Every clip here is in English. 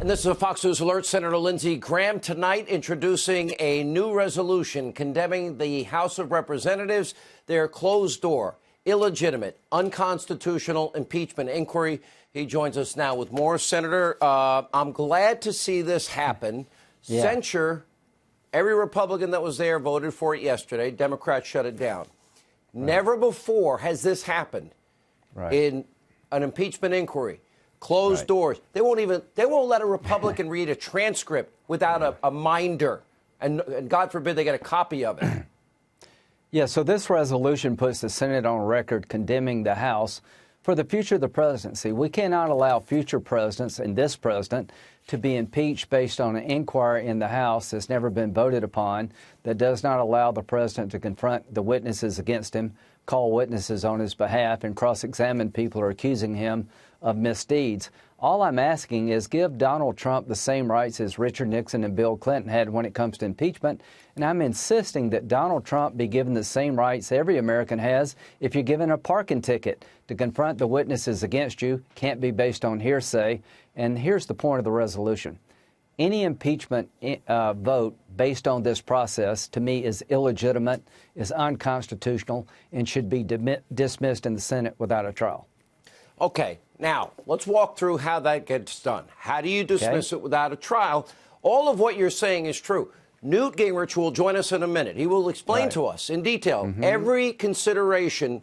And this is a Fox News Alert. Senator Lindsey Graham tonight introducing a new resolution condemning the House of Representatives, their closed-door, illegitimate, unconstitutional impeachment inquiry. He joins us now with more. Senator, I'm glad to see this happen. Yeah. Censure, every Republican that was there voted for it yesterday. Democrats shut it down. Right. Never before has this happened in an impeachment inquiry. Closed doors. They won't let a Republican read a transcript without a minder. And God forbid they get a copy of it. Yeah, so this resolution puts the Senate on record condemning the House for the future of the presidency. We cannot allow future presidents and this president to be impeached based on an inquiry in the House that's never been voted upon, that does not allow the president to confront the witnesses against him, call witnesses on his behalf, and cross-examine people who are accusing him of misdeeds. All I'm asking is give Donald Trump the same rights as Richard Nixon and Bill Clinton had when it comes to impeachment, and I'm insisting that Donald Trump be given the same rights every American has if you're given a parking ticket. To confront the witnesses against you can't be based on hearsay, and here's the point of the resolution. Any impeachment vote based on this process, to me, is illegitimate, is unconstitutional, and should be dismissed in the Senate without a trial. Okay, now let's walk through how that gets done. How do you dismiss it without a trial? All of what you're saying is true. Newt Gingrich will join us in a minute. He will explain to us in detail every consideration.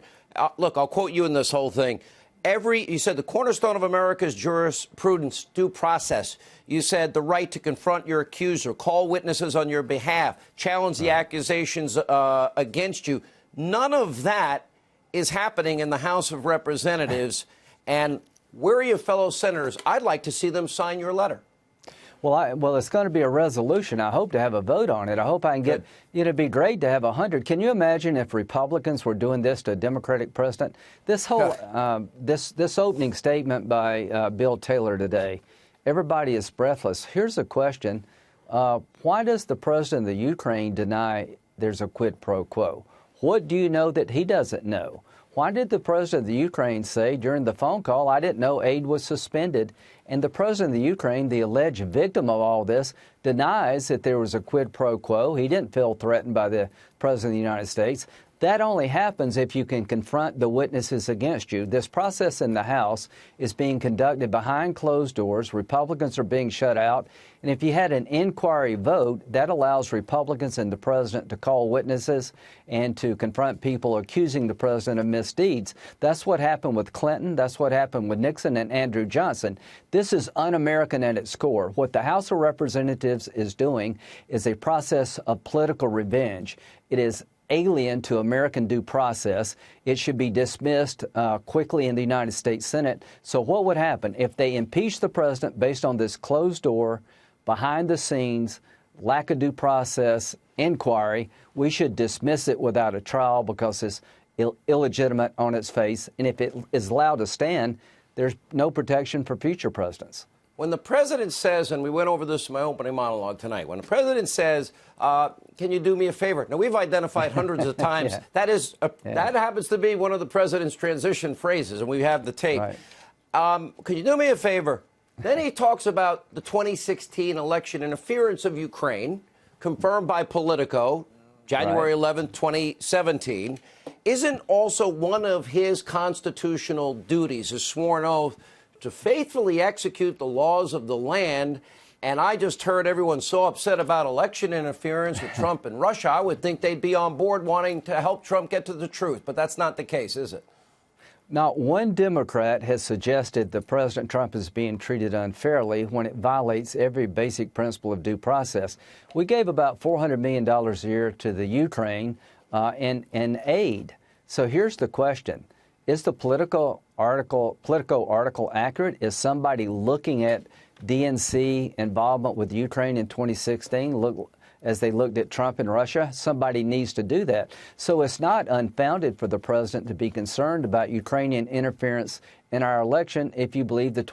Look, I'll quote you in this whole thing. You said the cornerstone of America's jurisprudence, due process. You said the right to confront your accuser, call witnesses on your behalf, challenge the accusations against you. None of that is happening in the House of Representatives. And where are your fellow senators? I'd like to see them sign your letter. Well, it's going to be a resolution. I hope to have a vote on it. I hope I can get, it'd be great to have 100. Can you imagine if Republicans were doing this to a Democratic president? This whole, this opening statement by Bill Taylor today, everybody is breathless. Here's a question. Why does the president of the Ukraine deny there's a quid pro quo? What do you know that he doesn't know? Why did the president of the Ukraine say during the phone call, I didn't know aid was suspended? And the president of the Ukraine, the alleged victim of all this, denies that there was a quid pro quo. He didn't feel threatened by the president of the United States. That only happens if you can confront the witnesses against you. This process in the House is being conducted behind closed doors. Republicans are being shut out. And if you had an inquiry vote, that allows Republicans and the president to call witnesses and to confront people accusing the president of misdeeds. That's what happened with Clinton. That's what happened with Nixon and Andrew Johnson. This is un-American at its core. What the House of Representatives is doing is a process of political revenge. It is alien to American due process. It should be dismissed quickly in the United States Senate. So what would happen if they impeach the president based on this closed door, behind the scenes, lack of due process inquiry? We should dismiss it without a trial because it's illegitimate on its face. And if it is allowed to stand, there's no protection for future presidents. When the president says, and we went over this in my opening monologue tonight, when the president says, can you do me a favor? Now, we've identified hundreds of times. That happens to be one of the president's transition phrases, and we have the tape. Could you do me a favor? Then he talks about the 2016 election interference of Ukraine, confirmed by Politico, January 11, 2017. Isn't also one of his constitutional duties, a sworn oath, to faithfully execute the laws of the land? And I just heard everyone so upset about election interference with Trump and Russia. I would think they'd be on board wanting to help Trump get to the truth. But that's not the case, is it? Not one Democrat has suggested that President Trump is being treated unfairly when it violates every basic principle of due process. We gave about $400 million a year to the Ukraine in aid. So here's the question. Is the Politico article accurate? Is somebody looking at DNC involvement with Ukraine in 2016 as they looked at Trump and Russia? Somebody needs to do that. So it's not unfounded for the president to be concerned about Ukrainian interference in our election if you believe the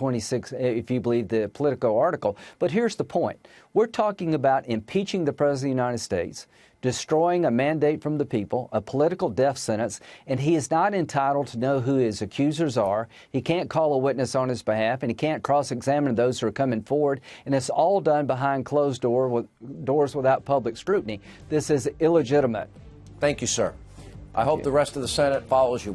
Politico article. But here's the point. We're talking about impeaching the President of the United States, destroying a mandate from the people, a political death sentence, and he is not entitled to know who his accusers are. He can't call a witness on his behalf, and he can't cross-examine those who are coming forward, and it's all done behind closed doors without public scrutiny. This is illegitimate. Thank you, sir. I hope the rest of the Senate follows you.